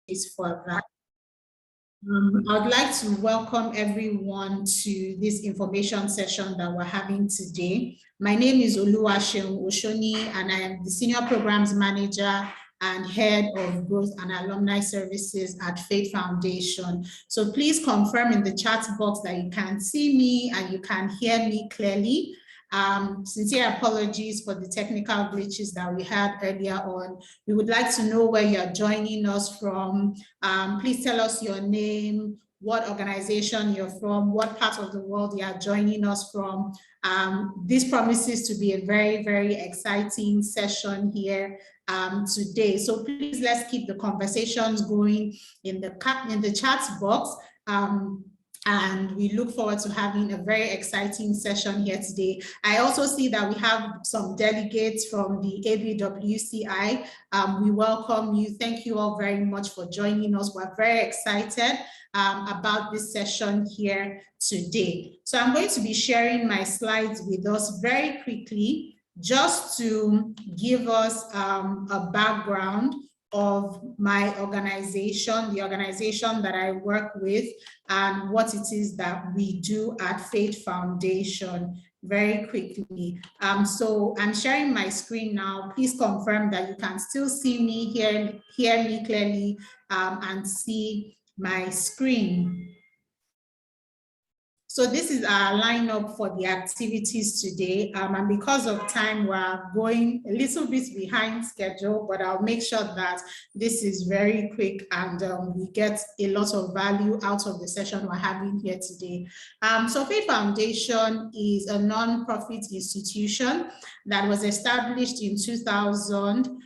is for that. I'd like to welcome everyone to this information session that we're having today. My name is Oluwaseun Oshoni, and I am the Senior Programs Manager and Head of Growth and Alumni Services at Fate Foundation. So please confirm in the chat box that you can see me and you can hear me clearly. Sincere apologies for the technical glitches that we had earlier on. We would like to know where you're joining us from. Please tell us your name, what organization you're from, what part of the world you are joining us from. This promises to be a very, very exciting session here today. So please, let's keep the conversations going in the chat box. And we look forward to having a very exciting session here today. I also see that we have some delegates from the ABWCI. We welcome you. Thank you all very much for joining us. We're very excited about this session here today. So I'm going to be sharing my slides with us very quickly, just to give us a background of my organization, the organization that I work with, and what it is that we do at Fate Foundation very quickly. So I'm sharing my screen now. Please confirm that you can still see me, hear me clearly, and see my screen. So this is our lineup for the activities today. And because of time, we're going a little bit behind schedule, but I'll make sure that this is very quick and we get a lot of value out of the session we're having here today. So Fate Foundation is a non-profit institution that was established in 2000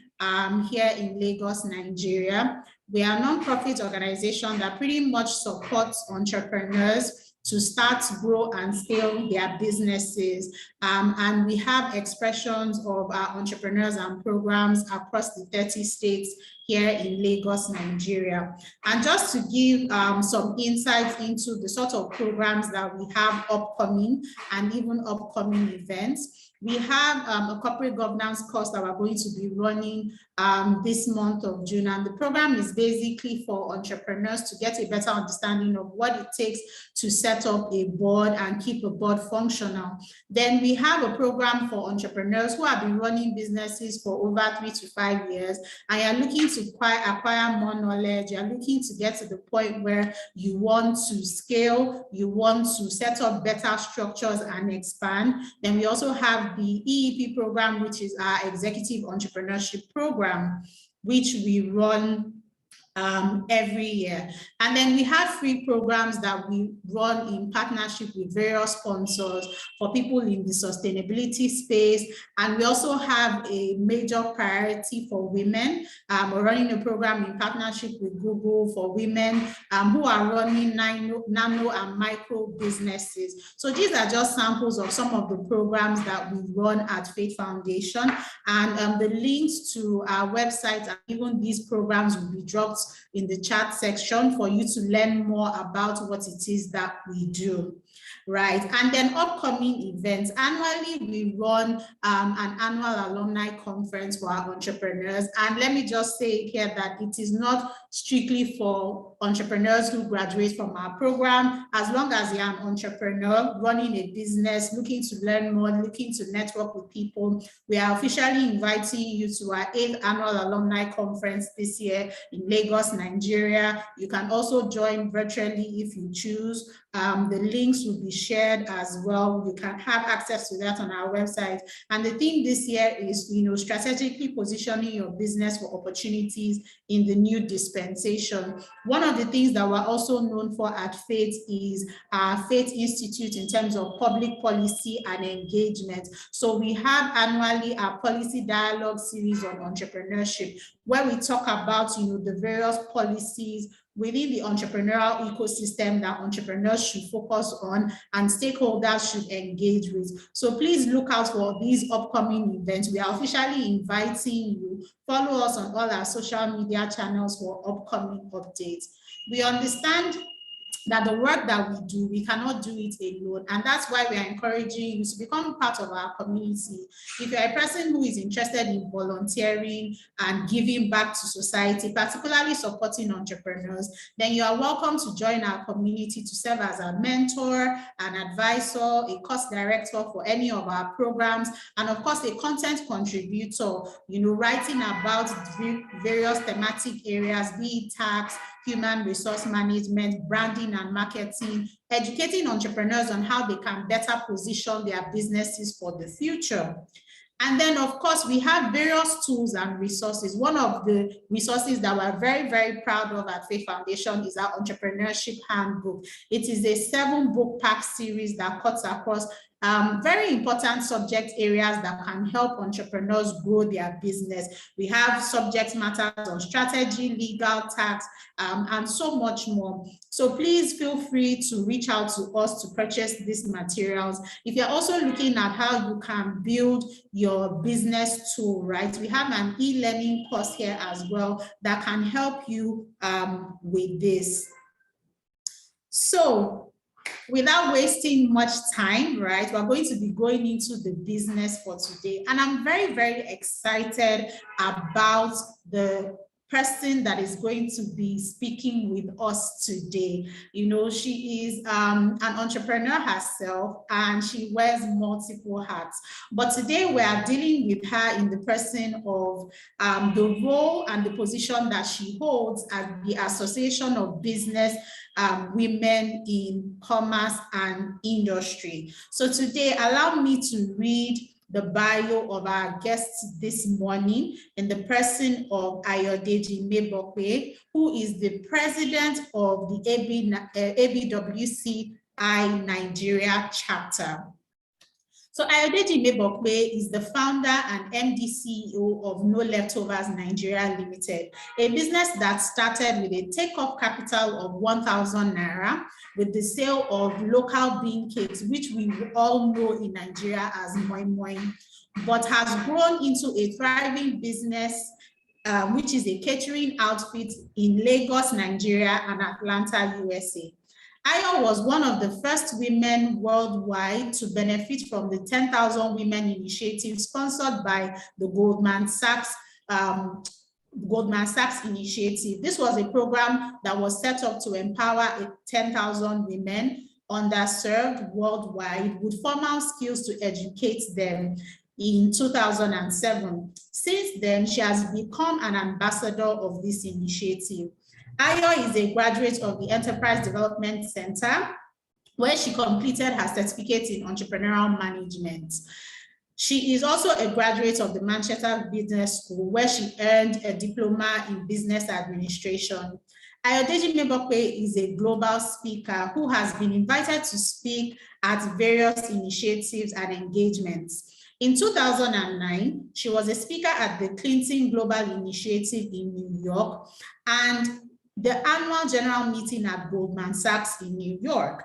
here in Lagos, Nigeria. We are a non-profit organization that pretty much supports entrepreneurs to start, grow, and scale their businesses. And we have expressions of our entrepreneurs and programs across the 30 states here in Lagos, Nigeria. And just to give some insights into the sort of programs that we have upcoming and even upcoming events, we have a corporate governance course that we're going to be running this month of June. And the program is basically for entrepreneurs to get a better understanding of what it takes to set up a board and keep a board functional. Then we have a program for entrepreneurs who have been running businesses for over 3 to 5 years, and you're looking to acquire more knowledge. You're looking to get to the point where you want to scale, you want to set up better structures and expand. Then we also have the EEP program, which is our executive entrepreneurship program, which we run every year. And then we have free programs that we run in partnership with various sponsors for people in the sustainability space. And we also have a major priority for women. We're running a program in partnership with Google for women who are running nano and micro businesses. So these are just samples of some of the programs that we run at Fate Foundation. And the links to our website and even these programs will be dropped in the chat section for you to learn more about what it is that we do. Right, and then upcoming events. Annually, we run an annual alumni conference for our entrepreneurs. And let me just say here that it is not strictly for entrepreneurs who graduate from our program. As long as you're an entrepreneur running a business, looking to learn more, looking to network with people, we are officially inviting you to our 8th annual alumni conference this year in Lagos, Nigeria. You can also join virtually if you choose. The links will be shared as well. You can have access to that on our website. And the theme this year is, strategically positioning your business for opportunities in the new dispensation. One of the things that we're also known for at Fate is our Fate Institute in terms of public policy and engagement. So we have annually our policy dialogue series on entrepreneurship, where we talk about, the various policies within the entrepreneurial ecosystem that entrepreneurs should focus on and stakeholders should engage with. So please look out for these upcoming events. We are officially inviting you. Follow us on all our social media channels for upcoming updates. We understand that the work that we do, we cannot do it alone. And that's why we are encouraging you to become part of our community. If you're a person who is interested in volunteering and giving back to society, particularly supporting entrepreneurs, then you are welcome to join our community to serve as a mentor, an advisor, a course director for any of our programs, and of course, a content contributor, writing about various thematic areas, be it tax, human resource management, branding and marketing, educating entrepreneurs on how they can better position their businesses for the future. And then, of course, we have various tools and resources. One of the resources that we're very, very proud of at Fate Foundation is our Entrepreneurship Handbook. It is a 7-book pack series that cuts across very important subject areas that can help entrepreneurs grow their business. We have subject matters on strategy, legal, tax, and so much more. So please feel free to reach out to us to purchase these materials. If you're also looking at how you can build your business tool, right? We have an e-learning course here as well that can help you with this. So, without wasting much time, right, we're going to be going into the business for today. And I'm very, very excited about the person that is going to be speaking with us today. She is an entrepreneur herself and she wears multiple hats. But today we are dealing with her in the person of the role and the position that she holds at the Association of Business Women in Commerce and Industry. So today, allow me to read the bio of our guests this morning in the person of Ayodeji Mebokwe, who is the president of the ABWCI Nigeria chapter. So Ayodeji Mebokwe is the founder and MD CEO of No Leftovers Nigeria Limited, a business that started with a take-off capital of 1,000 naira with the sale of local bean cakes, which we all know in Nigeria as moi moi, but has grown into a thriving business, which is a catering outfit in Lagos, Nigeria, and Atlanta, USA. Ayo was one of the first women worldwide to benefit from the 10,000 Women Initiative sponsored by the Goldman Sachs initiative. This was a program that was set up to empower 10,000 women underserved worldwide with formal skills to educate them in 2007. Since then, she has become an ambassador of this initiative. Ayo is a graduate of the Enterprise Development Center, where she completed her certificate in entrepreneurial management. She is also a graduate of the Manchester Business School, where she earned a diploma in business administration. Ayodeji Mebokwe is a global speaker who has been invited to speak at various initiatives and engagements. In 2009, she was a speaker at the Clinton Global Initiative in New York and the annual general meeting at Goldman Sachs in New York.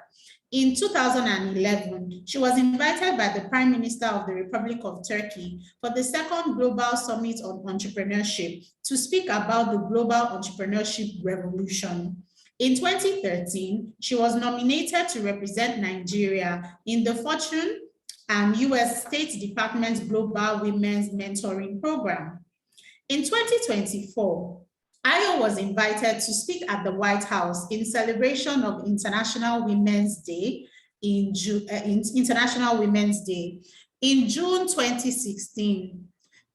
In 2011, she was invited by the Prime Minister of the Republic of Turkey for the second Global Summit on Entrepreneurship to speak about the global entrepreneurship revolution. In 2013, she was nominated to represent Nigeria in the Fortune and US State Department's Global Women's Mentoring Program. In 2024, Ayo was invited to speak at the White House in celebration of International Women's Day in June. In June 2016,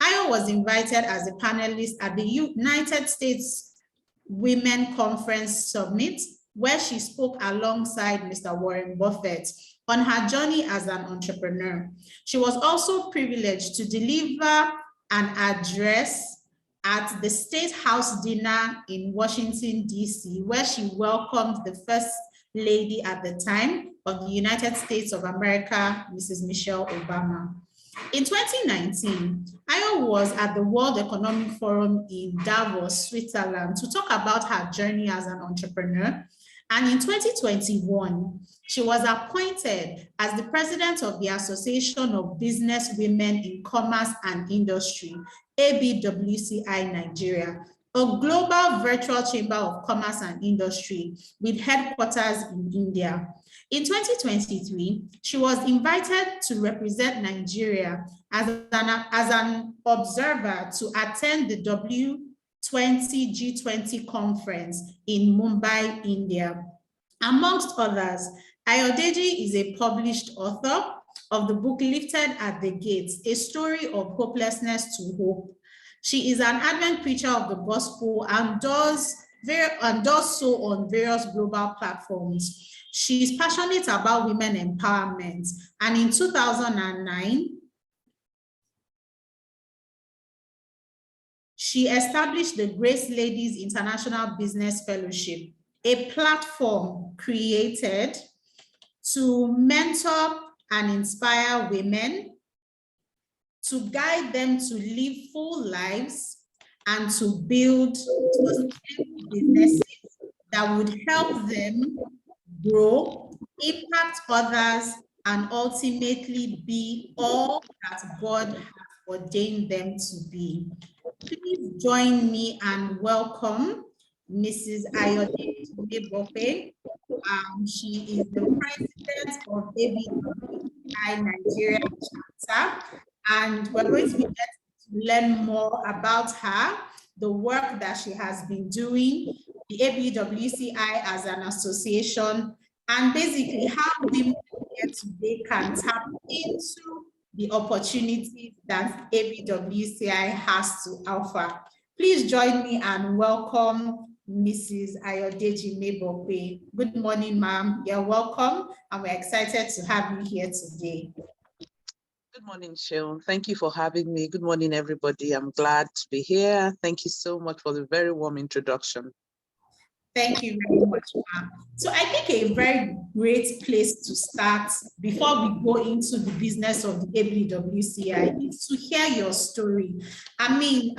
Ayo was invited as a panelist at the United States Women Conference Summit, where she spoke alongside Mr. Warren Buffett on her journey as an entrepreneur. She was also privileged to deliver an address at the State House dinner in Washington, D.C., where she welcomed the First Lady at the time of the United States of America, Mrs. Michelle Obama. In 2019, Ayo was at the World Economic Forum in Davos, Switzerland, to talk about her journey as an entrepreneur. And in 2021, she was appointed as the president of the Association of Business Women in Commerce and Industry, ABWCI Nigeria, a global virtual chamber of commerce and industry with headquarters in India. In 2023, she was invited to represent Nigeria as an observer to attend the W20 G20 conference in Mumbai, India. Amongst others, Ayodeji is a published author of the book Lifted at the Gates, A Story of Hopelessness to Hope. She is an ardent preacher of the gospel and does so on various global platforms. She is passionate about women empowerment, and in 2009, she established the Grace Ladies International Business Fellowship, a platform created to mentor and inspire women, to guide them to live full lives and to build sustainable businesses that would help them grow, impact others, and ultimately be all that God has ordained them to be. Please join me and welcome Mrs. Ayodeji Mebope. She is the president of ABWCI Nigeria chapter, and we're going to be getting to learn more about her, the work that she has been doing, the ABWCI as an association, and basically how women here today can tap into the opportunities that ABWCI has to offer. Please join me and welcome Mrs. Ayodeji Mebope. Good morning, ma'am. You're welcome, and we're excited to have you here today. Good morning, Sharon. Thank you for having me. Good morning, everybody. I'm glad to be here. Thank you so much for the very warm introduction. Thank you very much, ma'am. So I think a very great place to start before we go into the business of the ABWCI is to hear your story. I mean,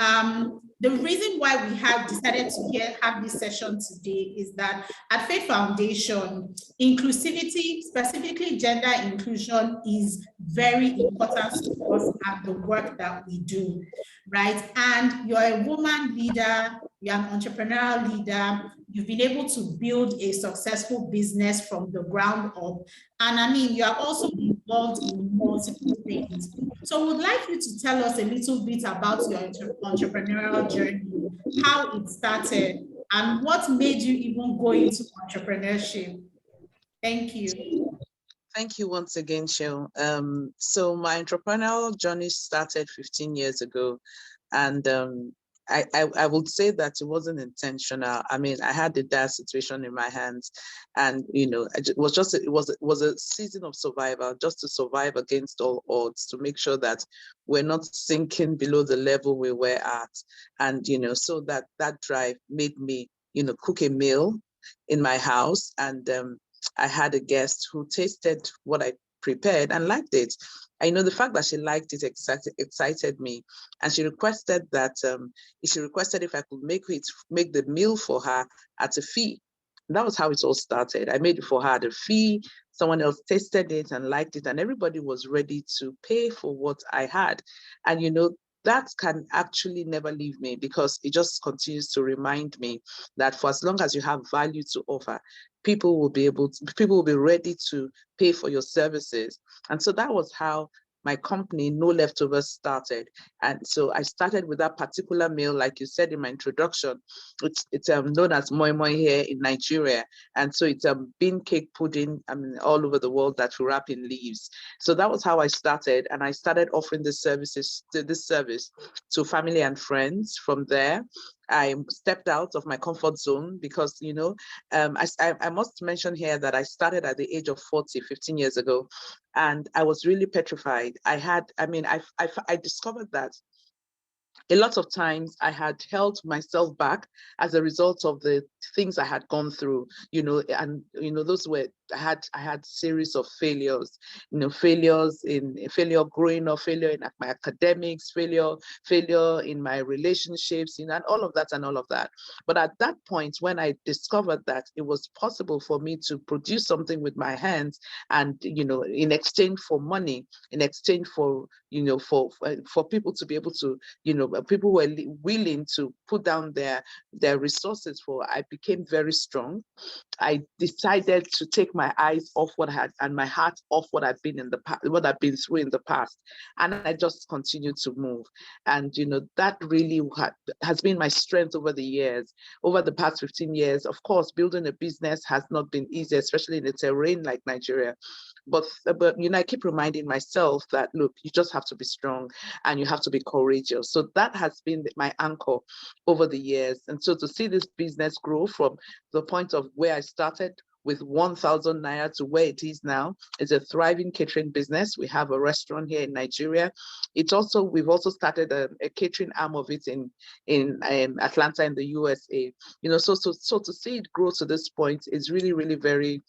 the reason why we have decided to have this session today is that at Fate Foundation, inclusivity, specifically gender inclusion, is very important to us and the work that we do, right? And you're a woman leader, you're an entrepreneurial leader, you've been able to build a successful business from the ground up. And I mean, you are also involved in multiple things. So I would like you to tell us a little bit about your entrepreneurial journey, how it started, and what made you even go into entrepreneurship. Thank you. Thank you once again, Cheryl. So my entrepreneurial journey started 15 years ago, and I would say that it wasn't intentional. I mean, I had the dire situation in my hands, and it was a season of survival, just to survive against all odds, to make sure that we're not sinking below the level we were at, and so that drive made me cook a meal in my house, and I had a guest who tasted what I prepared and liked it. I know the fact that she liked it excited me, and she requested that if I could make the meal for her at a fee. And that was how it all started. I made it for her at a fee. Someone else tasted it and liked it, and everybody was ready to pay for what I had. And that can actually never leave me, because it just continues to remind me that for as long as you have value to offer, people will be ready to pay for your services. And so that was how my company, No Leftovers, started. And so I started with that particular meal, like you said in my introduction. It's known as moi moi here in Nigeria. And so it's a bean cake pudding, all over the world, that we wrap in leaves. So that was how I started. And I started offering this service to family and friends. From there, I stepped out of my comfort zone, because, I must mention here that I started at the age of 40, 15 years ago, and I was really petrified. I discovered that a lot of times I had held myself back as a result of the things I had gone through, and those were I had series of failures, failure growing up, failure in my academics, failure in my relationships, and all of that and all of that. But at that point, when I discovered that it was possible for me to produce something with my hands, and in exchange for money, in exchange for for people to be able to, people who were willing to put down their resources for, I became very strong. I decided to take my eyes off what I had and my heart off what I've been in the past, what I've been through in the past, and I just continued to move. And that really has been my strength over the years, over the past 15 years. Of course, building a business has not been easy, especially in a terrain like Nigeria. But I keep reminding myself that, look, you just have to be strong and you have to be courageous. So that has been my anchor over the years. And so to see this business grow from the point of where I started with 1,000 naira to where it is now, is a thriving catering business. We have a restaurant here in Nigeria. We've also started a catering arm of it in Atlanta in the USA. So to see it grow to this point is really, really very,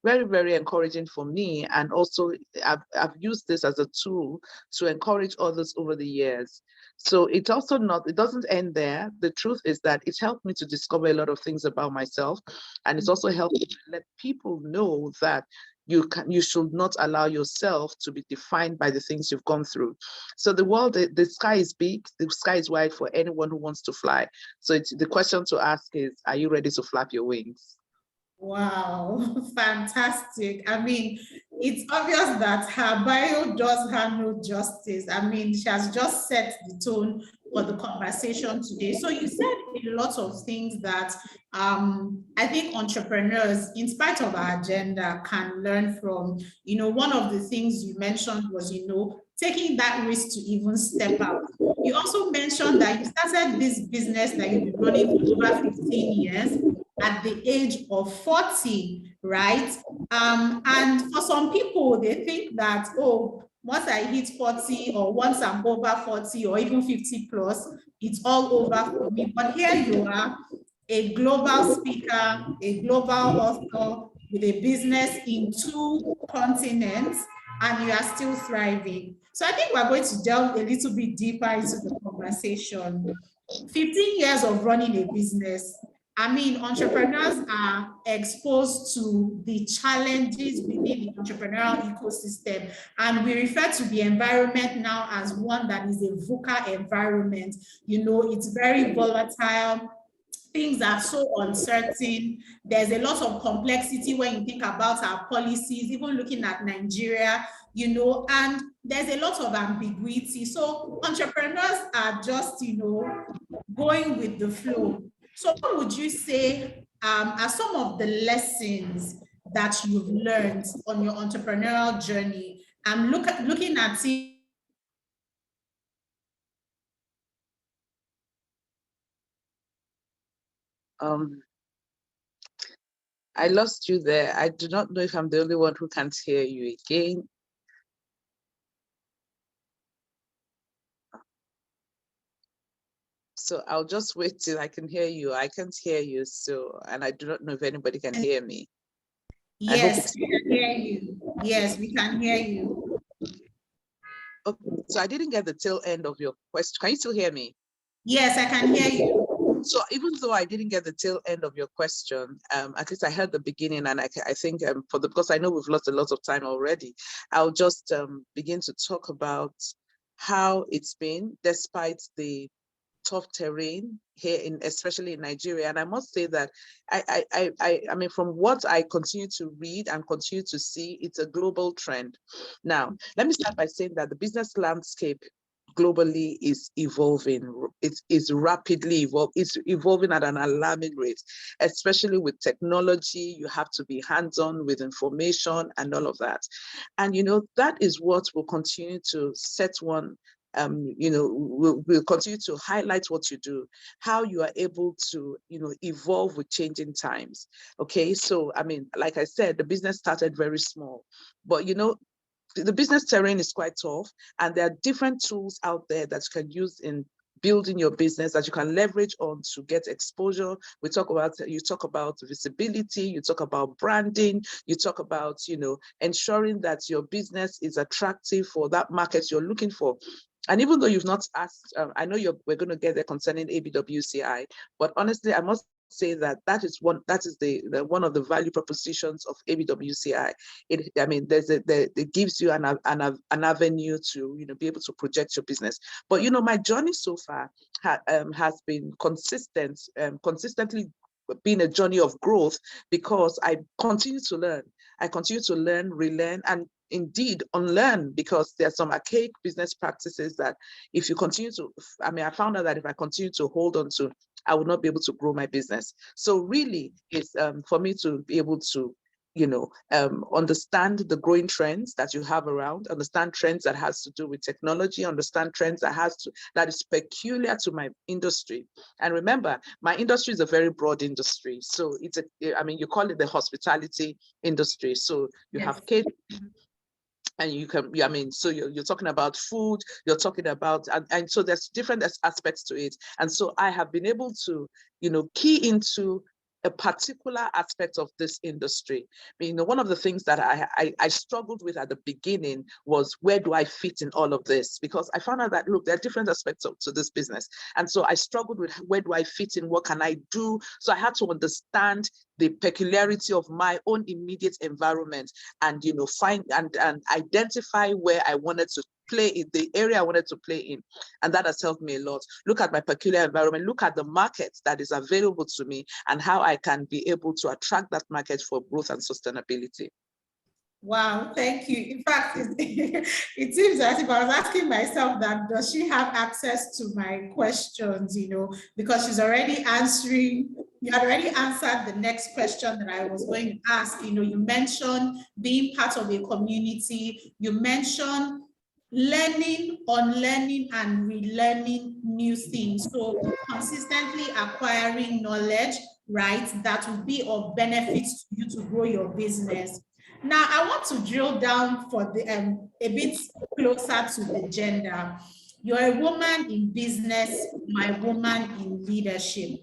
very, very encouraging for me. And also I've used this as a tool to encourage others over the years. So it doesn't end there. The truth is that it's helped me to discover a lot of things about myself. And it's also helped me to let people know that you should not allow yourself to be defined by the things you've gone through. So the sky is big, the sky is wide for anyone who wants to fly. So the question to ask is, are you ready to flap your wings? Wow, fantastic. I mean, it's obvious that her bio does her no justice. I mean, she has just set the tone for the conversation today. So you said a lot of things that I think entrepreneurs, in spite of our agenda, can learn from. One of the things you mentioned was, taking that risk to even step out. You also mentioned that you started this business that you've been running for over 15 years at the age of 40, right? And for some people, they think that, oh, once I hit 40 or once I'm over 40 or even 50 plus, it's all over for me. But here you are, a global speaker, a global author with a business in 2 continents, and you are still thriving. So I think we're going to delve a little bit deeper into the conversation. 15 years of running a business. I mean, entrepreneurs are exposed to the challenges within the entrepreneurial ecosystem, and we refer to the environment now as one that is a VUCA environment. It's very volatile. Things are so uncertain. There's a lot of complexity when you think about our policies, even looking at Nigeria, and there's a lot of ambiguity. So entrepreneurs are just, going with the flow. So what would you say are some of the lessons that you've learned on your entrepreneurial journey? I'm looking at it. I lost you there. I do not know if I'm the only one who can't hear you again. So I'll just wait till I can hear you. I can't hear you, and I do not know if anybody can hear me. Yes, we can hear you. Yes, we can hear you. Okay, so I didn't get the tail end of your question. Can you still hear me? Yes, I can hear you. So even though I didn't get the tail end of your question, at least I heard the beginning, and I think because I know we've lost a lot of time already, I'll just begin to talk about how it's been despite the tough terrain here especially in Nigeria. And I must say that I mean, from what I continue to read and continue to see, it's a global trend. Now, let me start by saying that the business landscape globally is evolving. It's rapidly evolving. It's evolving at an alarming rate, especially with technology. You have to be hands-on with information and all of that. And, that is what will continue to set one we'll continue to highlight what you do, how you are able to, evolve with changing times. Okay, so I mean, like I said, the business started very small, but the business terrain is quite tough, and there are different tools out there that you can use in building your business that you can leverage on to get exposure. You talk about visibility, you talk about branding, you talk about, ensuring that your business is attractive for that market you're looking for. And even though you've not asked, I know we're going to get there concerning ABWCI, but honestly, I must say that is one of the value propositions of ABWCI. It gives you an avenue to be able to project your business. But my journey so far has been consistently been a journey of growth, because I continue to learn. I continue to learn, relearn, and indeed unlearn, because there are some archaic business practices that if you continue to, I found out that if I continue to hold on to, I would not be able to grow my business. So really, it's for me to be able to understand the growing trends that you have around, understand trends that has to do with technology, understand trends that is peculiar to my industry. And remember, my industry is a very broad industry. So you call it the hospitality industry. So you have catering, and you can, so you're talking about food, you're talking about, and so there's different aspects to it. And so I have been able to, key into a particular aspect of this industry. One of the things that I struggled with at the beginning was, where do I fit in all of this? Because I found out that, look, there are different aspects to this business. And so I struggled with, where do I fit in? What can I do? So I had to understand the peculiarity of my own immediate environment, and find and identify where I wanted to play in, the area I wanted to play in. And that has helped me a lot. Look at my peculiar environment, look at the market that is available to me, and how I can be able to attract that market for growth and sustainability. Wow, thank you. In fact, it seems as if I was asking myself that, does she have access to my questions, because she's already answering, you had already answered the next question that I was going to ask. You mentioned being part of a community, you mentioned learning, unlearning, and relearning new things. So consistently acquiring knowledge, right, that will be of benefit to you to grow your business. Now, I want to drill down for a bit closer to the gender. You're a woman in business, my woman in leadership.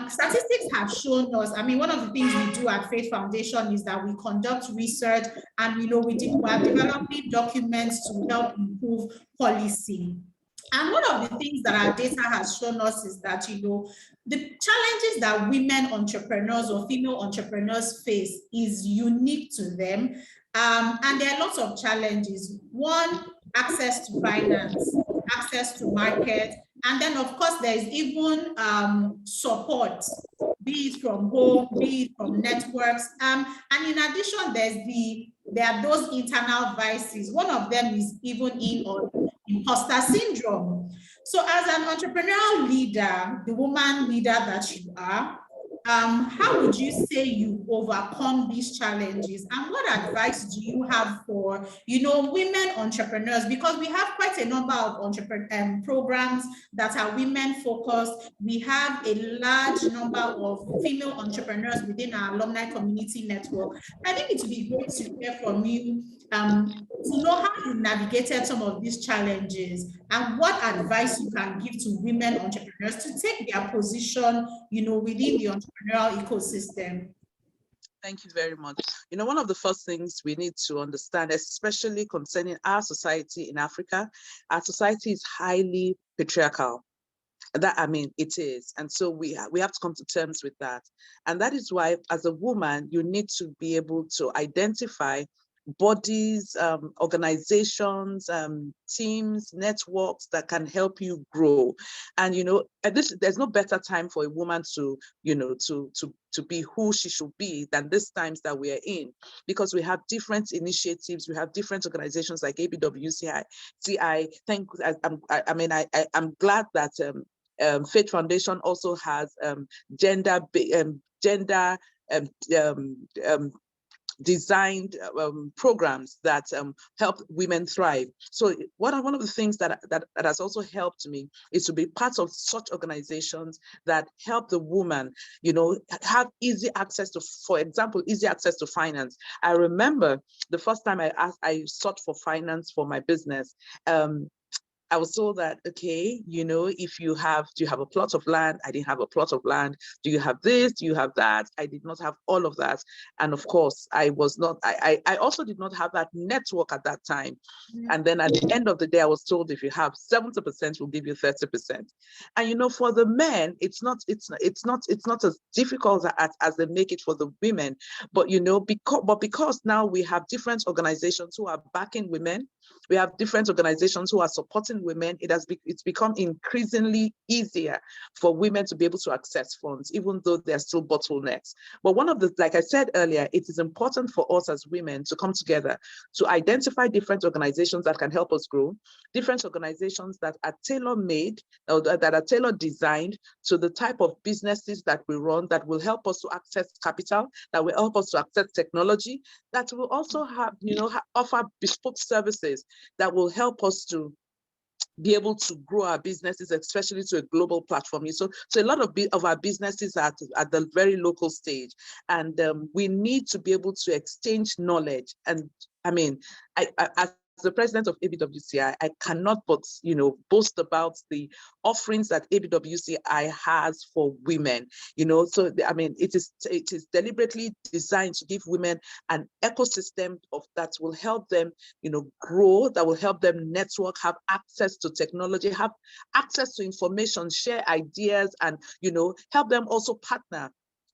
Statistics have shown us, one of the things we do at Fate Foundation is that we conduct research, and we are developing documents to help improve policy. And one of the things that our data has shown us is that, the challenges that women entrepreneurs or female entrepreneurs face is unique to them. And there are lots of challenges. One, access to finance, access to market. And then, of course, there's even support, be it from home, be it from networks. And in addition, there are those internal vices. One of them is even imposter syndrome. So as an entrepreneurial leader, the woman leader that you are, how would you say you overcome these challenges? And what advice do you have for, women entrepreneurs? Because we have quite a number of programs that are women focused. We have a large number of female entrepreneurs within our alumni community network. I think it would be great to hear from you, to know how you navigated some of these challenges and what advice you can give to women entrepreneurs to take their position, within the entrepreneurial ecosystem. Thank you very much. One of the first things we need to understand, especially concerning our society in Africa, our society is highly patriarchal. It is. And so we have to come to terms with that. And that is why, as a woman, you need to be able to identify bodies, organizations, teams, networks that can help you grow. And there's no better time for a woman to be who she should be than these times that we are in, because we have different initiatives, we have different organizations like ABWCI. I'm glad that Fate Foundation also has gender designed programs that help women thrive. So one of the things that has also helped me is to be part of such organizations that help the woman, have easy access to, for example, easy access to finance. I remember the first time I sought for finance for my business. I was told that, okay, you know, if you have, do you have a plot of land? I didn't have a plot of land. Do you have this? Do you have that? I did not have all of that. And of course, I was not, I also did not have that network at that time. And then at the end of the day, I was told if you have 70%, we'll give you 30%. And you know, for the men, it's not as difficult as they make it for the women. But you know, because now we have different organizations who are backing women, we have different organizations who are supporting women, it's become increasingly easier for women to be able to access funds, even though there are still bottlenecks. But one of the, like I said earlier, it is important for us as women to come together to identify different organizations that can help us grow, different organizations that are tailor-made, or that are tailor-designed to the type of businesses that we run, that will help us to access capital, that will help us to access technology, that will also have, you know, offer bespoke services that will help us to be able to grow our businesses, especially to a global platform. So a lot of our businesses are at the very local stage, and we need to be able to exchange knowledge. And I mean, as the president of ABWCI, I cannot but, you know, boast about the offerings that ABWCI has for women. You know, so I mean, it is deliberately designed to give women an ecosystem that will help them, you know, grow, that will help them network, have access to technology, have access to information, share ideas, and, you know, help them also partner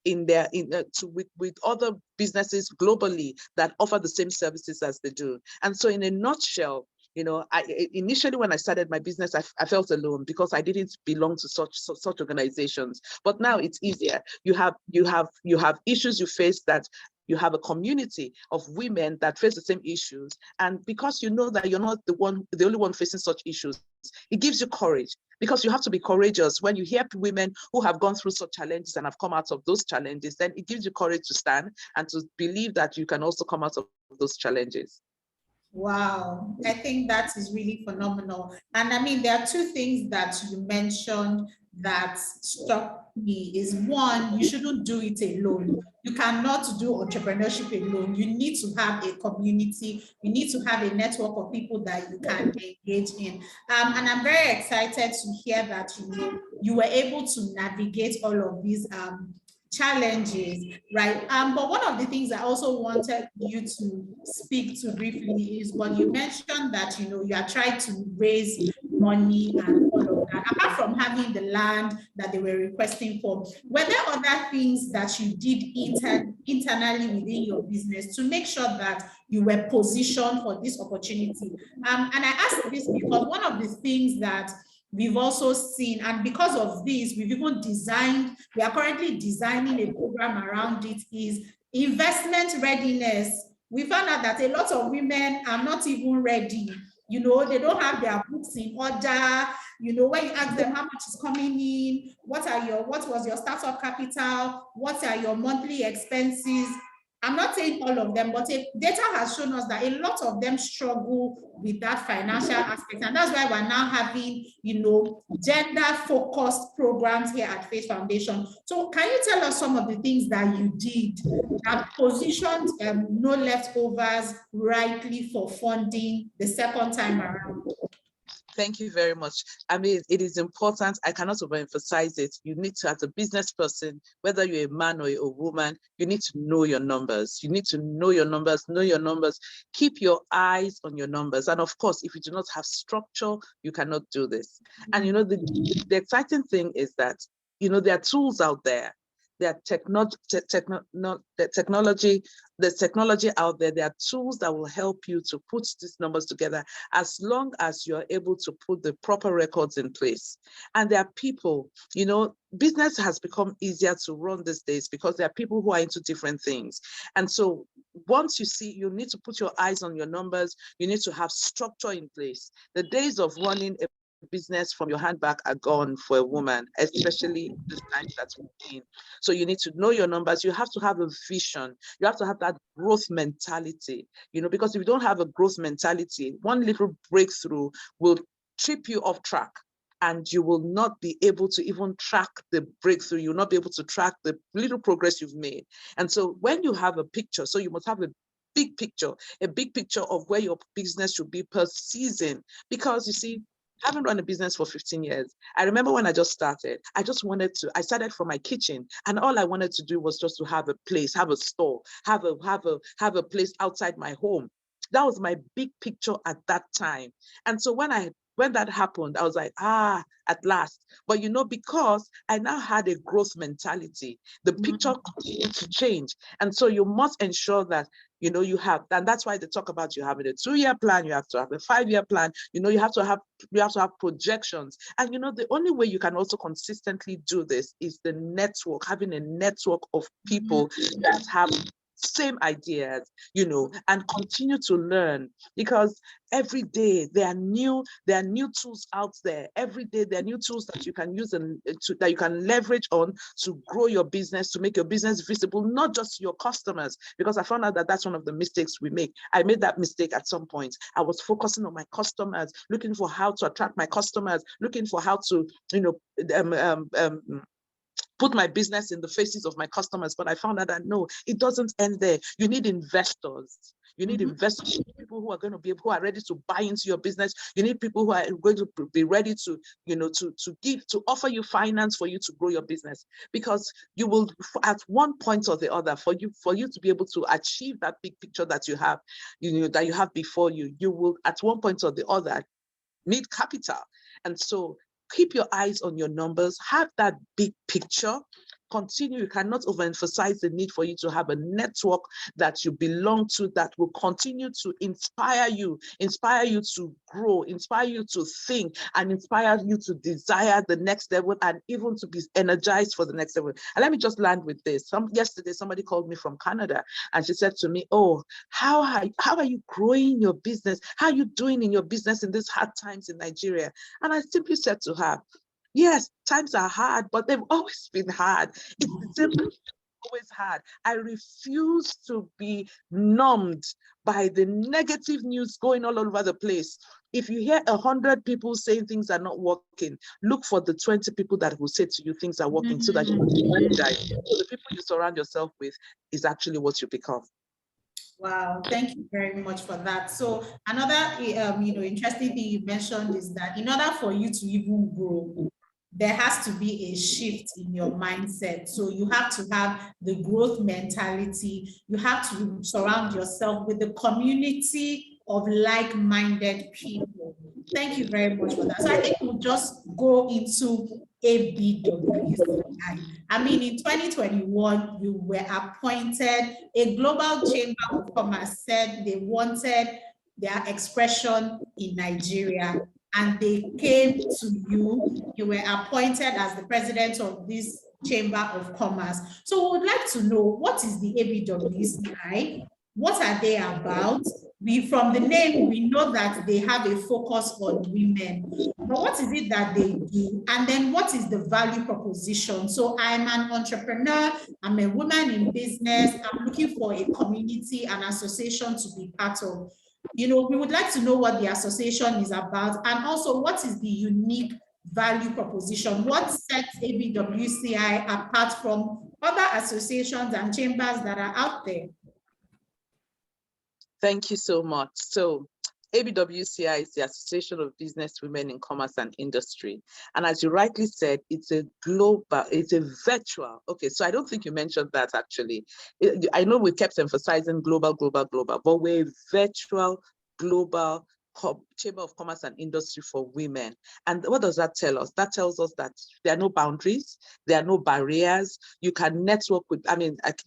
with other businesses globally that offer the same services as they do. And so in a nutshell, you know, initially when I started my business, I felt alone because I didn't belong to such organizations. But now it's easier. You have issues you face, that you have a community of women that face the same issues. And because you know that you're not the only one facing such issues, it gives you courage, because you have to be courageous. When you hear women who have gone through such challenges and have come out of those challenges, then it gives you courage to stand and to believe that you can also come out of those challenges. Wow, I think that is really phenomenal. And I mean, there are two things that you mentioned that struck me. Is one, you shouldn't do it alone. You cannot do entrepreneurship alone. You need to have a community. You need to have a network of people that you can engage in. And I'm very excited to hear that you were able to navigate all of these challenges, right? But one of the things I also wanted you to speak to briefly is when you mentioned that you are trying to raise money and all of that. Apart from having the land that they were requesting for, were there other things that you did internally within your business to make sure that you were positioned for this opportunity? And I ask this because one of the things that we've also seen, and because of this, we are currently designing a program around it, is investment readiness. We found out that a lot of women are not even ready. They don't have their books in order. When you ask them how much is coming in, what was your startup capital, what are your monthly expenses, I'm not saying all of them, but data has shown us that a lot of them struggle with that financial aspect. And that's why we're now having, gender-focused programs here at Fate Foundation. So can you tell us some of the things that you did that positioned no leftovers rightly for funding the second time around? Thank you very much. I mean, it is important. I cannot overemphasize it. You need to, as a business person, whether you're a man or a woman, you need to know your numbers. You need to know your numbers, keep your eyes on your numbers. And of course, if you do not have structure, you cannot do this. And the exciting thing is that, there are tools out there. There's technology out there. There are tools that will help you to put these numbers together, as long as you're able to put the proper records in place. And there are people, business has become easier to run these days because there are people who are into different things. And so once you need to put your eyes on your numbers, you need to have structure in place. The days of running a business from your handbag are gone for a woman, especially the times that we're in. So you need to know your numbers. You have to have a vision. You have to have that growth mentality, because if you don't have a growth mentality, one little breakthrough will trip you off track, and you will not be able to even track the breakthrough. You'll not be able to track the little progress you've made. And so when you have a picture, so you must have a big picture of where your business should be per season, because you see, I haven't run a business for 15 years. I remember when I just started, I started from my kitchen, and all I wanted to do was just to have a place, have a store, have a place outside my home. That was my big picture at that time. And so when that happened, I was like, at last. But because I now had a growth mentality, the picture continued to change. And so you must ensure that you have, and that's why they talk about you having a 2-year plan, you have to have a 5-year plan, you have to have projections. And the only way you can also consistently do this is having a network of people that have same ideas, and continue to learn, because every day there are new tools out there. Every day there are new tools that you can use and that you can leverage on to grow your business, to make your business visible, not just to your customers. Because I found out that that's one of the mistakes we make. I made that mistake at some point. I was focusing on my customers, looking for how to attract my customers, looking for how to put my business in the faces of my customers. But I found out that no, it doesn't end there. You need investors. You need investors, you need people who are ready to buy into your business. You need people who are going to be ready to, to offer you finance for you to grow your business. Because you will, at one point or the other, for you to be able to achieve that big picture that you have, that you have before you, you will at one point or the other need capital. And so keep your eyes on your numbers, have that big picture, continue. You cannot overemphasize the need for you to have a network that you belong to, that will continue to inspire you to grow, inspire you to think, and inspire you to desire the next level, and even to be energized for the next level. And let me just land with this. Yesterday, somebody called me from Canada, and she said to me, "Oh, how are you growing your business? How are you doing in your business in these hard times in Nigeria?" And I simply said to her, "Yes, times are hard, but they've always been hard. It's simply always hard. I refuse to be numbed by the negative news going all over the place. If you hear 100 people saying things are not working, look for the 20 people that will say to you things are working, so that you can be energized. So the people you surround yourself with is actually what you become." Wow, thank you very much for that. So another interesting thing you mentioned is that in order for you to even grow, there has to be a shift in your mindset. So you have to have the growth mentality. You have to surround yourself with the community of like-minded people. Thank you very much for that. So I think we'll just go into ABWCI. I mean, in 2021, you were appointed. A global chamber of commerce said they wanted their expression in Nigeria, and they came to you. You were appointed as the president of this chamber of commerce. So we would like to know, what is the ABWCI? What are they about? From the name, we know that they have a focus on women. But what is it that they do? And then what is the value proposition? So I'm an entrepreneur, I'm a woman in business, I'm looking for a community, an association to be part of. We would like to know what the association is about, and also what is the unique value proposition? What sets ABWCI apart from other associations and chambers that are out there? Thank you so much. So ABWCI is the Association of Business Women in Commerce and Industry. And as you rightly said, it's a virtual. Okay, so I don't think you mentioned that actually. I know we kept emphasizing global, but we're a virtual, global Chamber of Commerce and Industry for women. And what does that tell us? That tells us that there are no boundaries, there are no barriers. You can network with,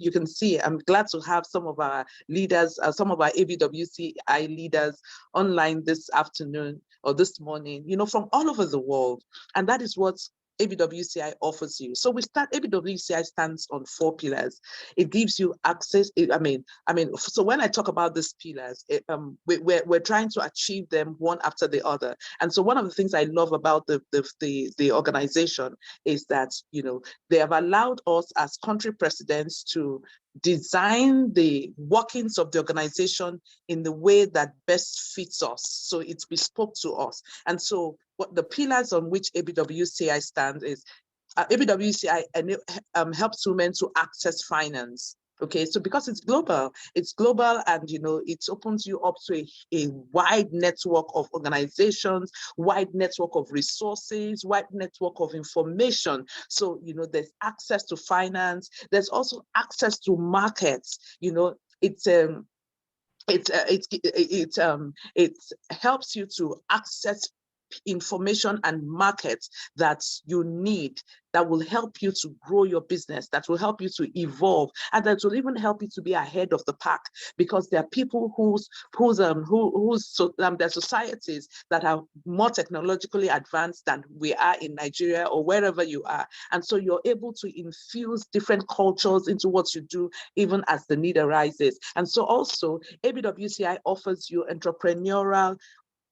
you can see, I'm glad to have some of our leaders, some of our ABWCI leaders online this afternoon or this morning, from all over the world. And that is what ABWCI offers you. So ABWCI stands on 4 pillars. It gives you access. So when I talk about these pillars, we're trying to achieve them one after the other. And so one of the things I love about the organization is that, they have allowed us as country presidents to design the workings of the organization in the way that best fits us. So it's bespoke to us. And so what the pillars on which ABWCI stands is ABWCI helps women to access finance. Okay, so because it's global, and it opens you up to a wide network of organizations, wide network of resources, wide network of information. So, there's access to finance, there's also access to markets. It helps you to access information and markets that you need, that will help you to grow your business, that will help you to evolve, and that will even help you to be ahead of the pack, because there are people their societies that are more technologically advanced than we are in Nigeria or wherever you are. And so you're able to infuse different cultures into what you do, even as the need arises. And so also ABWCI offers you entrepreneurial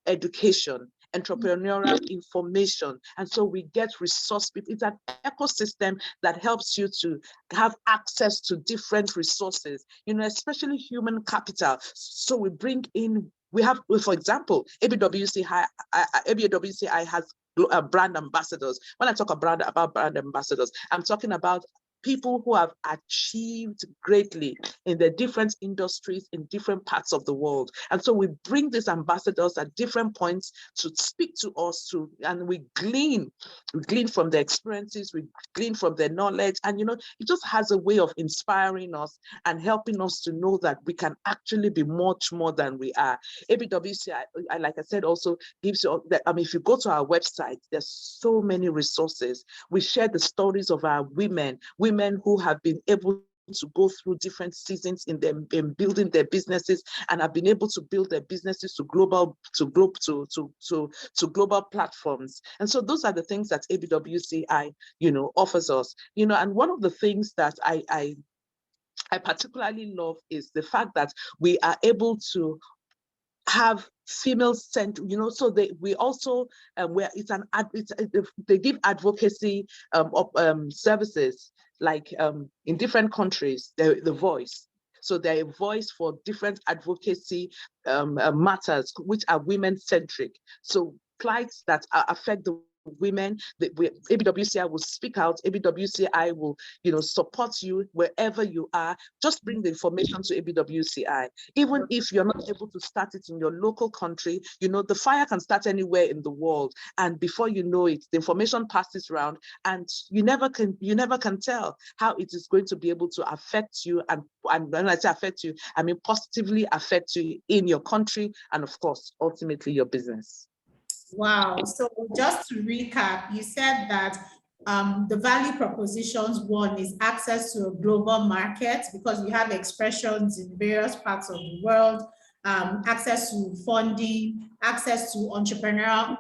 education, entrepreneurial information. And so we get resource people. It's an ecosystem that helps you to have access to different resources, especially human capital. So we have, for example, ABWCI has brand ambassadors. When I talk about brand ambassadors, I'm talking about people who have achieved greatly in the different industries in different parts of the world. And so we bring these ambassadors at different points to speak to us, and we glean from their experiences, we glean from their knowledge. And, it just has a way of inspiring us and helping us to know that we can actually be much more than we are. ABWCI, like I said, also gives you, if you go to our website, there's so many resources. We share the stories of our women who have been able to go through different seasons in building their businesses, and have been able to build their businesses to global platforms. And so those are the things that ABWCI, offers us. And one of the things that I particularly love is the fact that we are able to have female centered, so we also where they give advocacy services, like in different countries, the voice. So they're a voice for different advocacy matters, which are women-centric. So plights that affect the women, ABWCI will speak out. ABWCI will, support you wherever you are. Just bring the information to ABWCI. Even if you're not able to start it in your local country, the fire can start anywhere in the world. And before you know it, the information passes around, and you never can tell how it is going to be able to affect you. And when I say affect you, I mean positively affect you in your country, and of course, ultimately your business. Wow. So just to recap, you said that the value propositions, one is access to a global market, because we have expressions in various parts of the world, access to funding, access to entrepreneurial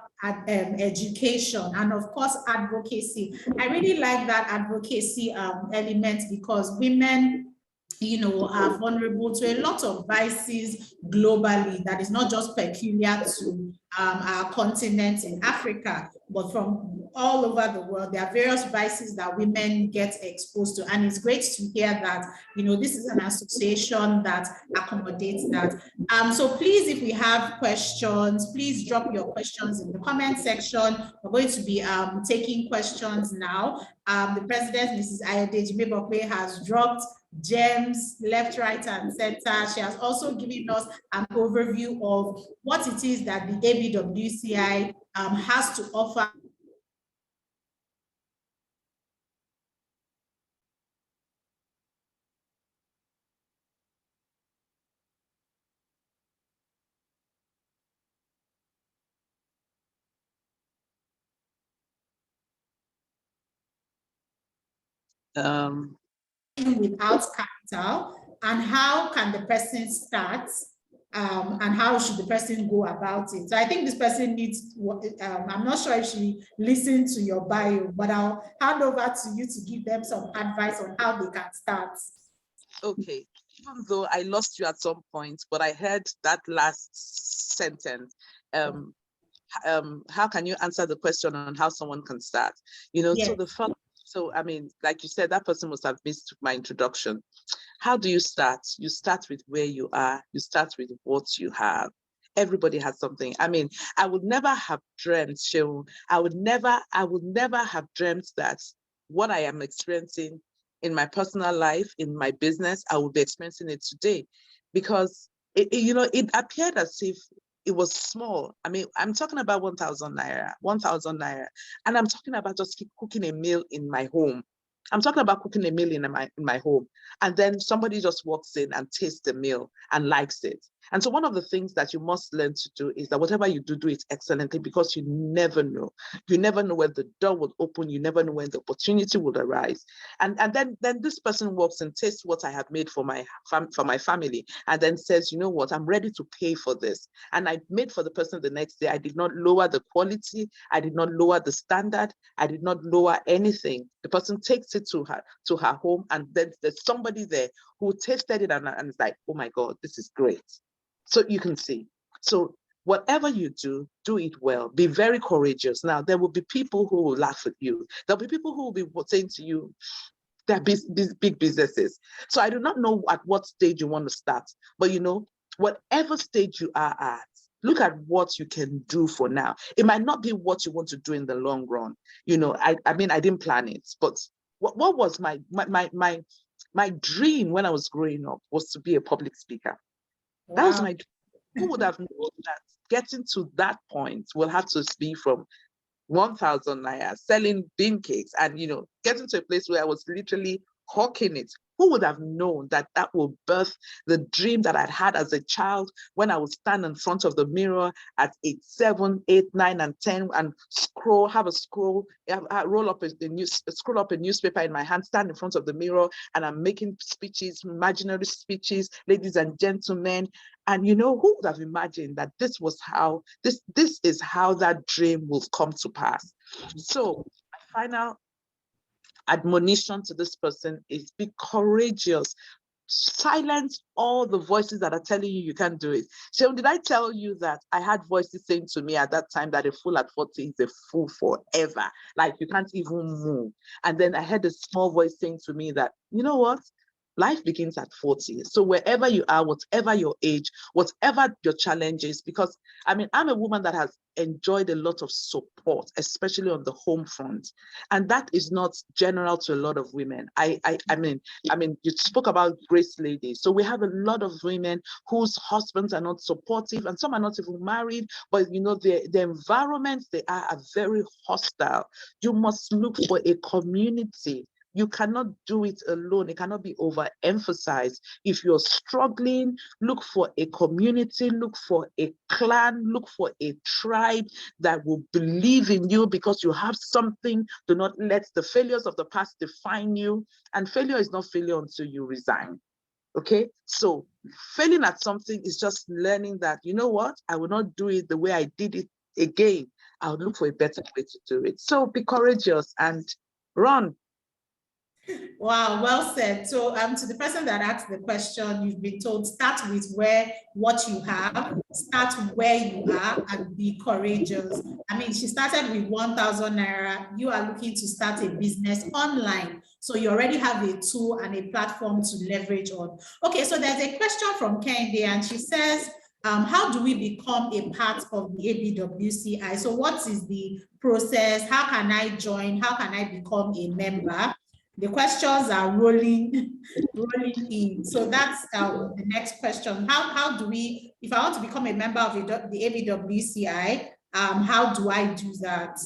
education, and of course, advocacy. I really like that advocacy element, because women are vulnerable to a lot of vices globally that is not just peculiar to our continent in Africa, but from all over the world. There are various vices that women get exposed to, and it's great to hear that, this is an association that accommodates that. So please, if we have questions, please drop your questions in the comment section. We're going to be taking questions now. The president, Mrs. Ayodeji Mebokwe, has dropped gems left, right, and center. She has also given us an overview of what it is that the ABWCI has to offer. Without capital, and how can the person start, and how should the person go about it? So I think this person needs, I'm not sure if she listened to your bio, but I'll hand over to you to give them some advice on how they can start. Okay, even though I lost you at some point, but I heard that last sentence. How can you answer the question on how someone can start? Yes. So I mean, like you said, that person must have missed my introduction. How do you start? You start with where you are. You start with what you have. Everybody has something. I mean, I would never have dreamt, Shehu, I would never have dreamt that what I am experiencing in my personal life, in my business, I will be experiencing it today, because it appeared as if it was small. I mean, I'm talking about 1,000 naira, 1,000 naira, and I'm talking about just cooking a meal in my home. I'm talking about cooking a meal in my home, and then somebody just walks in and tastes the meal and likes it. And so one of the things that you must learn to do is that whatever you do, do it excellently, because you never know. You never know when the door will open. You never know when the opportunity will arise. And then this person walks and tastes what I have made for my family, and then says, you know what, I'm ready to pay for this. And I made for the person the next day. I did not lower the quality. I did not lower the standard. I did not lower anything. The person takes it to her home, and then there's somebody there who tasted it and is like, oh my God, this is great. So you can see. So whatever you do, do it well. Be very courageous. Now, there will be people who will laugh at you. There'll be people who will be saying to you, they're big businesses. So I do not know at what stage you want to start, but whatever stage you are at, look at what you can do for now. It might not be what you want to do in the long run. I mean, I didn't plan it, but what was my dream when I was growing up was to be a public speaker. That was my dream. Who would have known that getting to that point will have to be from 1,000 naira, selling bean cakes, and getting to a place where I was literally hawking it. Who would have known that will birth the dream that I'd had as a child, when I would stand in front of the mirror at age 7, 8, 9, and 10 and scroll up a newspaper in my hand, stand in front of the mirror, and I'm making speeches, imaginary speeches, ladies and gentlemen. And who would have imagined that this is how that dream will come to pass? So my final admonition to this person is, be courageous. Silence all the voices that are telling you can't do it. So did I tell you that I had voices saying to me at that time that a fool at 40 is a fool forever? Like, you can't even move. And then I had a small voice saying to me that, you know what? Life begins at 40. So wherever you are, whatever your age, whatever your challenge is, because I mean, I'm a woman that has enjoyed a lot of support, especially on the home front. And that is not general to a lot of women. I mean, you spoke about grace ladies. So we have a lot of women whose husbands are not supportive, and some are not even married, but the environments they are very hostile. You must look for a community. You cannot do it alone. It cannot be overemphasized. If you're struggling, look for a community, look for a clan, look for a tribe that will believe in you because you have something. Do not let the failures of the past define you. And failure is not failure until you resign. Okay? So failing at something is just learning that, you know what? I will not do it the way I did it again. I'll look for a better way to do it. So be courageous and run. Wow, well said. So to the person that asked the question, you've been told, start with what you have, start where you are, and be courageous. I mean, she started with 1,000 naira. You are looking to start a business online. So you already have a tool and a platform to leverage on. Okay, so there's a question from Kende, and she says, how do we become a part of the ABWCI? So what is the process? How can I join? How can I become a member? The questions are rolling in. So that's the next question. How do we, if I want to become a member of the ABWCI, how do I do that?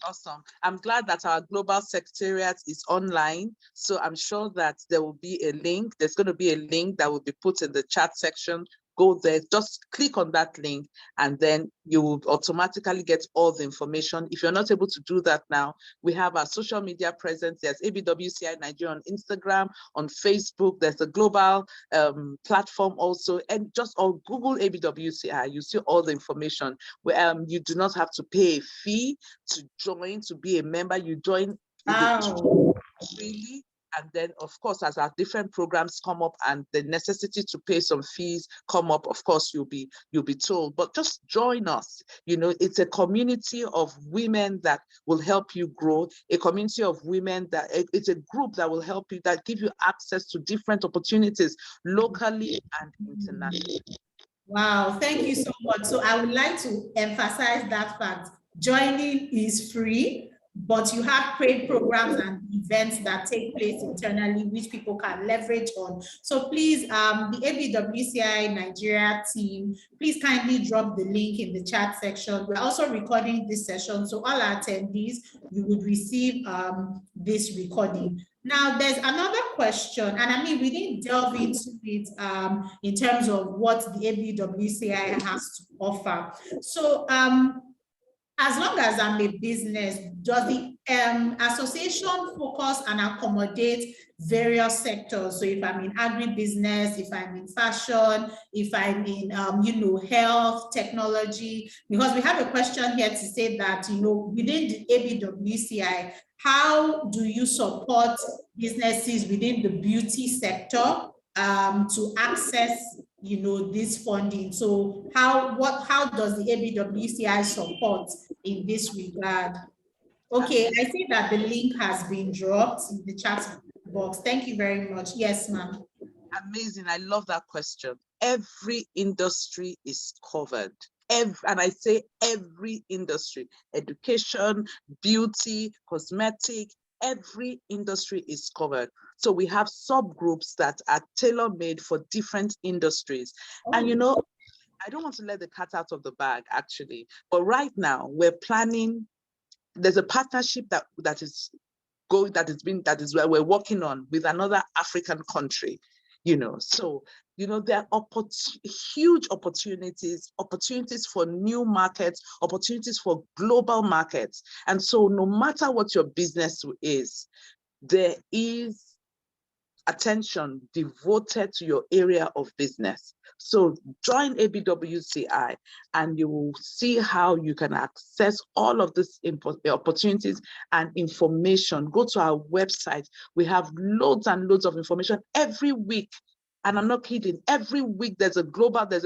Awesome. I'm glad that our global secretariat is online. So I'm sure that there will be a link. There's going to be a link that will be put in the chat section. Go there, just click on that link, and then you will automatically get all the information. If you're not able to do that now, we have our social media presence. There's ABWCI Nigeria on Instagram, on Facebook. There's a global platform also, and just on Google ABWCI, you see all the information. Where you do not have to pay a fee to join, to be a member. You join freely. And then, of course, as our different programs come up and the necessity to pay some fees come up, of course, you'll be told. But just join us. It's a community of women that will help you grow. A community of women it's a group that will help you, that give you access to different opportunities locally and internationally. Wow, thank you so much. So I would like to emphasize that fact. Joining is free. but you have paid programs and events that take place internally, which people can leverage on. So please, the ABWCI Nigeria team, please kindly drop the link in the chat section. We're also recording this session, so all our attendees, you would receive this recording. Now, there's another question, and I mean, we didn't delve into it in terms of what the ABWCI has to offer. So, as long as I'm a business, does the association focus and accommodate various sectors? So if I'm in agribusiness, if I'm in fashion, if I'm in, health, technology, because we have a question here to say that, within the ABWCI, how do you support businesses within the beauty sector to access this funding? So how does the ABWCI support in this regard? Okay, I see that the link has been dropped in the chat box. Thank you very much. Yes, ma'am. Amazing. I love that question. Every industry is covered. And I say every industry, education, beauty, cosmetic, every industry is covered. So we have subgroups that are tailor-made for different industries. Oh. And I don't want to let the cat out of the bag, actually, but right now we're planning, there's a partnership that is where we're working on with another African country, so there are huge opportunities for new markets, opportunities for global markets. And so no matter what your business is, there is attention devoted to your area of business. So join ABWCI and you will see how you can access all of these opportunities and information. Go to our website. We have loads and loads of information every week. And I'm not kidding, every week there's a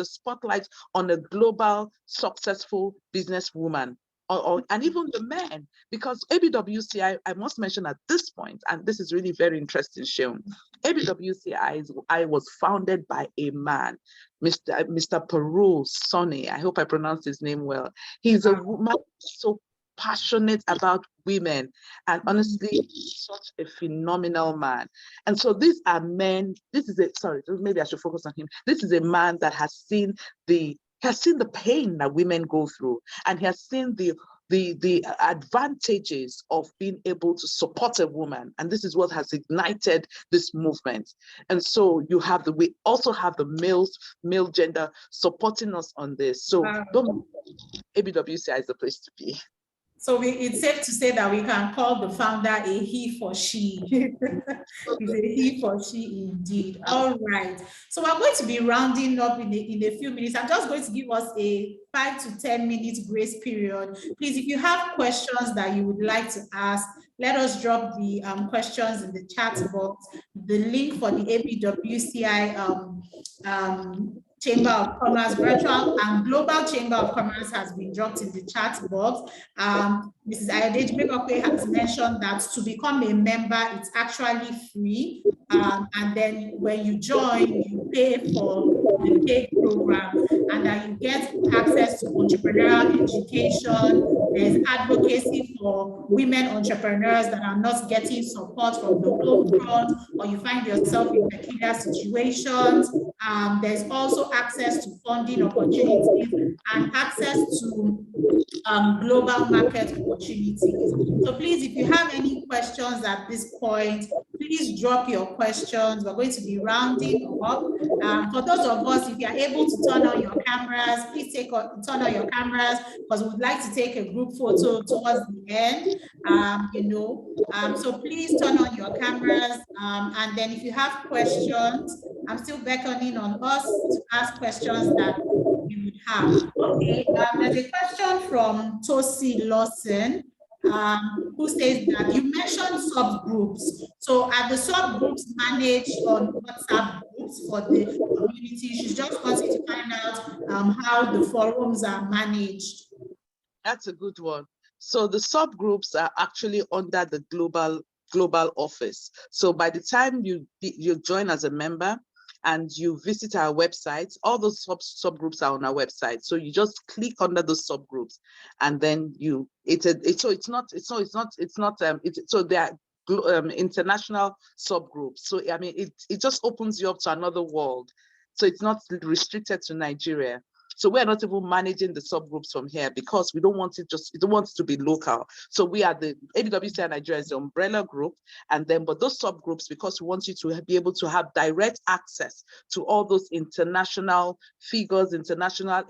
spotlight on a global successful businesswoman. And even the men, because ABWCI, I must mention at this point, and this is really very interesting, Sheon, ABWCI was founded by a man, Mr. Peru Sonny. I hope I pronounced his name well. He's a woman so passionate about women, and honestly, such a phenomenal man. And so these are men, maybe I should focus on him. This is a man that has seen the pain that women go through, and he has seen the advantages of being able to support a woman. And this is what has ignited this movement. And so we also have the male gender supporting us on this. So ABWCI is the place to be. So it's safe to say that we can call the founder a he for she. He's a he for she indeed. All right. So we're going to be rounding up in a few minutes. I'm just going to give us a 5 to 10 minutes grace period. Please, if you have questions that you would like to ask, let us drop the questions in the chat box. The link for the ABWCI Chamber of Commerce, Virtual and Global Chamber of Commerce has been dropped in the chat box. Mrs. Ayodeji has mentioned that to become a member, it's actually free. And then when you join, you pay for the paid program, and then you get access to entrepreneurial education. There's advocacy for women entrepreneurs that are not getting support from the home front, or you find yourself in peculiar situations. There's also access to funding opportunities and access to global market opportunities. So please, if you have any questions at this point, please drop your questions. We're going to be rounding up. For those of us, if you are able to turn on your cameras, please turn on your cameras, because we would like to take a group photo towards the end. So please turn on your cameras. And then if you have questions, I'm still beckoning on us to ask questions that you would have. Okay, there's a question from Tosi Lawson, who says that you mentioned subgroups. So are the subgroups managed on WhatsApp groups for the community? She's just wanting to find out how the forums are managed. That's a good one. So the subgroups are actually under the global office. So by the time you join as a member, and you visit our website, all those subgroups are on our website. So you just click under those subgroups, and then so they are international subgroups. So I mean, it just opens you up to another world. So it's not restricted to Nigeria. So we're not even managing the subgroups from here because we don't want it to be local. So we are the ABWCI Nigeria is the umbrella group, and then but those subgroups, because we want you to be able to have direct access to all those international figures, international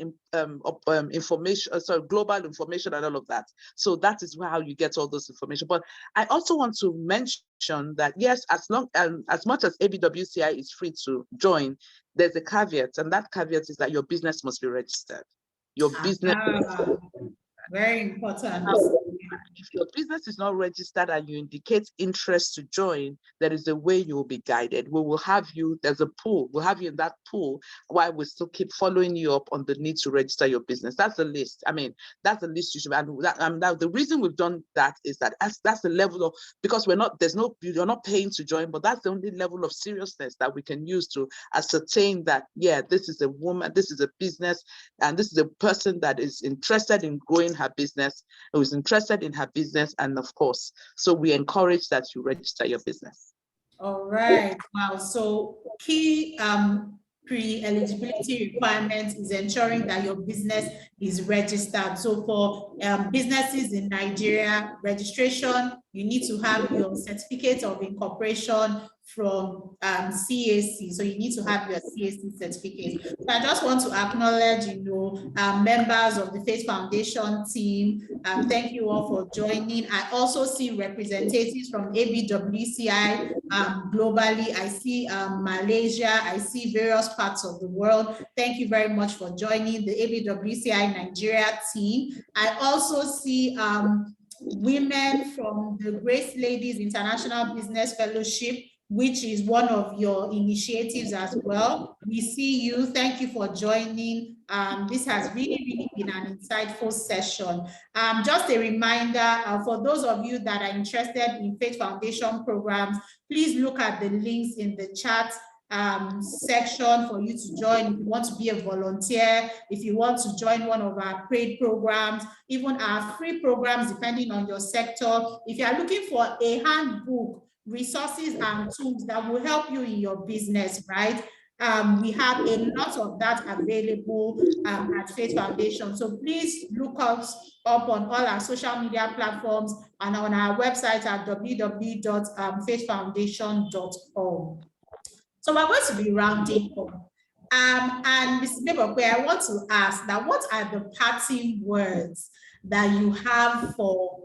information, global information, and all of that. So that is how you get all those information. But I also want to mention that yes, as much as ABWCI is free to join, there's a caveat, and that caveat is that your business must be registered. Your business. Very important. If your business is not registered and you indicate interest to join, there is a way you will be guided. We will have you, there's a pool, we'll have you in that pool while we still keep following you up on the need to register your business. That's the list. I mean, that's the list you should, and now the reason we've done that is that that's the level of, because you're not paying to join, but that's the only level of seriousness that we can use to ascertain that, yeah, this is a woman, this is a business, and this is a person that is interested in growing her business, who is interested in her business, and of course, so we encourage that you register your business. All right. Wow. So key pre-eligibility requirements is ensuring that your business is registered. So for businesses in Nigeria, registration, you need to have your certificate of incorporation from CAC. So you need to have your CAC certificate. So I just want to acknowledge, members of the Fate Foundation team. Thank you all for joining. I also see representatives from ABWCI globally. I see Malaysia. I see various parts of the world. Thank you very much for joining the ABWCI Nigeria team. I also see women from the Grace Ladies International Business Fellowship, which is one of your initiatives as well. We see you. Thank you for joining. This has really been an insightful session. Just a reminder, for those of you that are interested in Fate Foundation programs, please look at the links in the chat section for you to join. If you want to be a volunteer, if you want to join one of our paid programs, even our free programs, depending on your sector. If you are looking for a handbook, resources and tools that will help you in your business, right? We have a lot of that available at Fate Foundation. So please look us up on all our social media platforms and on our website at www.fatefoundation.org. So we're going to be rounding up. And Ms. Bebokwe, I want to ask that what are the parting words that you have for,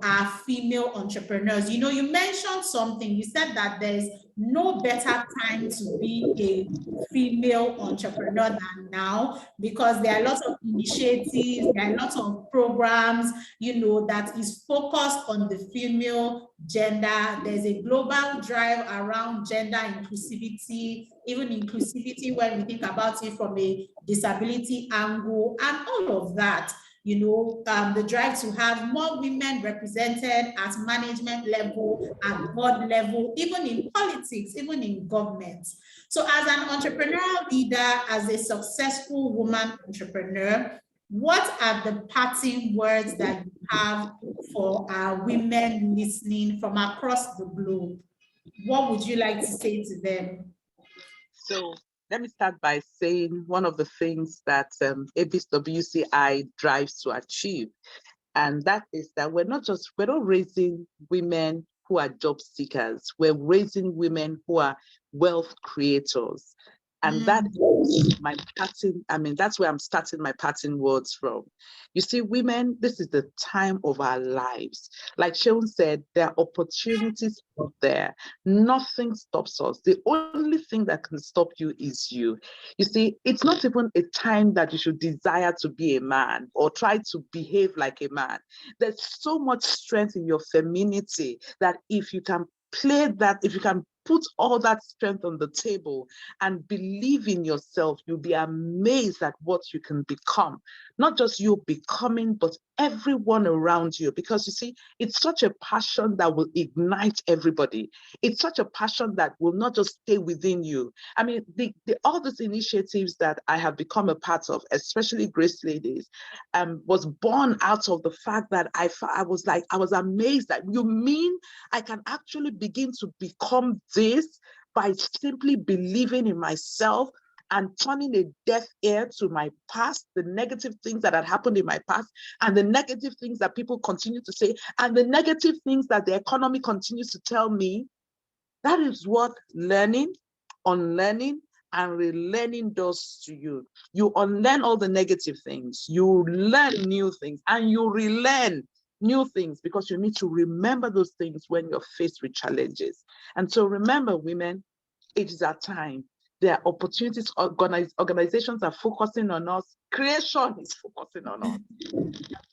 our female entrepreneurs? You mentioned something. You said that there's no better time to be a female entrepreneur than now, because there are lots of initiatives, there are lots of programs, that is focused on the female gender. There's a global drive around gender inclusivity, even inclusivity when we think about it from a disability angle, and all of that. The drive to have more women represented at management level, at board level, even in politics, even in government. So as an entrepreneurial leader, as a successful woman entrepreneur, what are the parting words that you have for our women listening from across the globe? What would you like to say to them? So let me start by saying one of the things that ABWCI drives to achieve, and that is that we're not raising women who are job seekers, we're raising women who are wealth creators. And that is my parting, that's where I'm starting my parting words from. You see, women, this is the time of our lives. Like Shaun said, there are opportunities out there. Nothing stops us. The only thing that can stop you is you. You see, it's not even a time that you should desire to be a man or try to behave like a man. There's so much strength in your femininity that if you can play that, if you can put all that strength on the table and believe in yourself, you'll be amazed at what you can become. Not just you becoming, but everyone around you. Because you see, it's such a passion that will ignite everybody. It's such a passion that will not just stay within you. I mean, all these initiatives that I have become a part of, especially Grace Ladies, was born out of the fact that I was amazed that you mean I can actually begin to become this by simply believing in myself and turning a deaf ear to my past, the negative things that had happened in my past, and the negative things that people continue to say, and the negative things that the economy continues to tell me. That is what learning, unlearning, and relearning does to you. You unlearn all the negative things, you learn new things, and you relearn new things, because you need to remember those things when you're faced with challenges. And so remember, women, it is our time. There are opportunities, organizations are focusing on us, creation is focusing on us.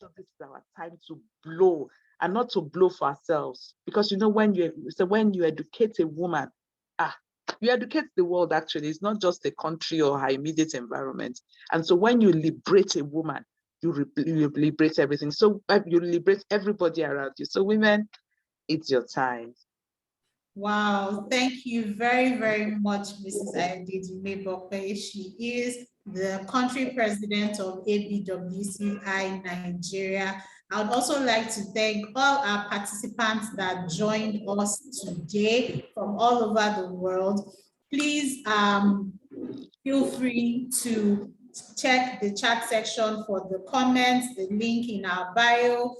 So this is our time to blow, and not to blow for ourselves. Because you know, when you educate a woman, you educate the world. Actually, it's not just a country or her immediate environment. And so when you liberate a woman, you liberate everything. So you liberate everybody around you. So women, it's your time. Wow, thank you very, very much, Mrs. Ayodeji Mebope. She is the country president of ABWCI Nigeria. I would also like to thank all our participants that joined us today from all over the world. Please feel free to check the chat section for the comments, the link in our bio,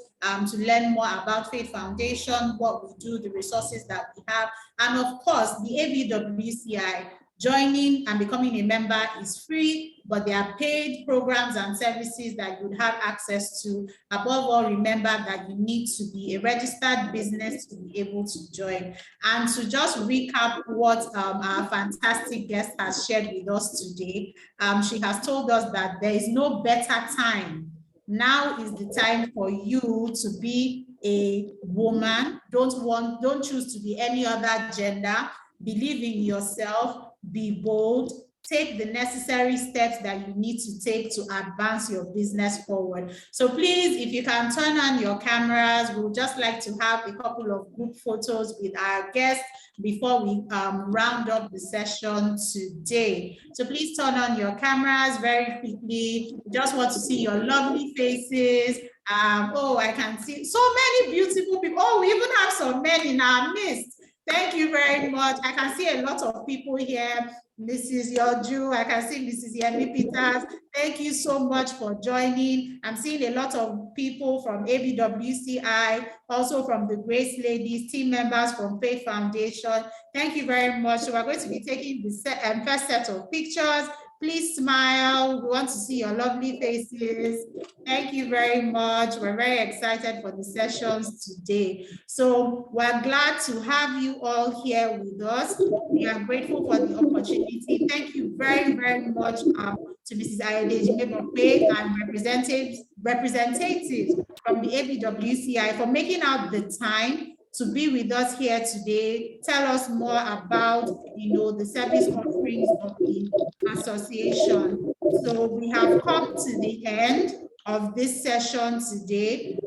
to learn more about Fate Foundation, what we do, the resources that we have, and of course, the ABWCI. Joining and becoming a member is free, but there are paid programs and services that you have access to. Above all, remember that you need to be a registered business to be able to join. And to just recap what our fantastic guest has shared with us today, she has told us that there is no better time. Now is the time for you to be a woman. Don't choose to be any other gender. Believe in yourself. Be bold, take the necessary steps that you need to take to advance your business forward. So please, if you can turn on your cameras, we would just like to have a couple of group photos with our guests before we round up the session today. So please turn on your cameras very quickly. We just want to see your lovely faces. Oh, I can see so many beautiful people. Oh, we even have some men in our midst. Thank you very much. I can see a lot of people here. Mrs. Yoju, I can see Mrs. Yemi Peters. Thank you so much for joining. I'm seeing a lot of people from ABWCI, also from the Grace Ladies, team members from Fate Foundation. Thank you very much. So we're going to be taking the first set of pictures. Please smile. We want to see your lovely faces. Thank you very much. We're very excited for the sessions today. So we're glad to have you all here with us. We are grateful for the opportunity. Thank you very, very much to Mrs. Ayodeji Mebope and representatives from the ABWCI for making out the time to be with us here today. Tell us more about, the service offerings of the association. So we have come to the end of this session today.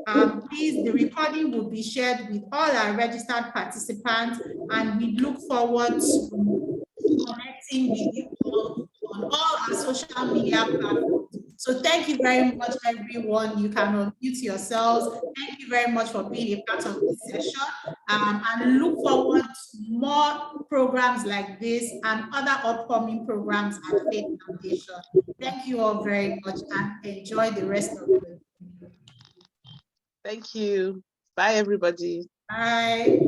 Please, the recording will be shared with all our registered participants, and we look forward to connecting with you all on all our social media platforms. So thank you very much, everyone. You can unmute yourselves. Thank you very much for being a part of this session, and look forward to more programs like this and other upcoming programs at Fate Foundation. Thank you all very much, and enjoy the rest of the day. Thank you. Bye, everybody. Bye.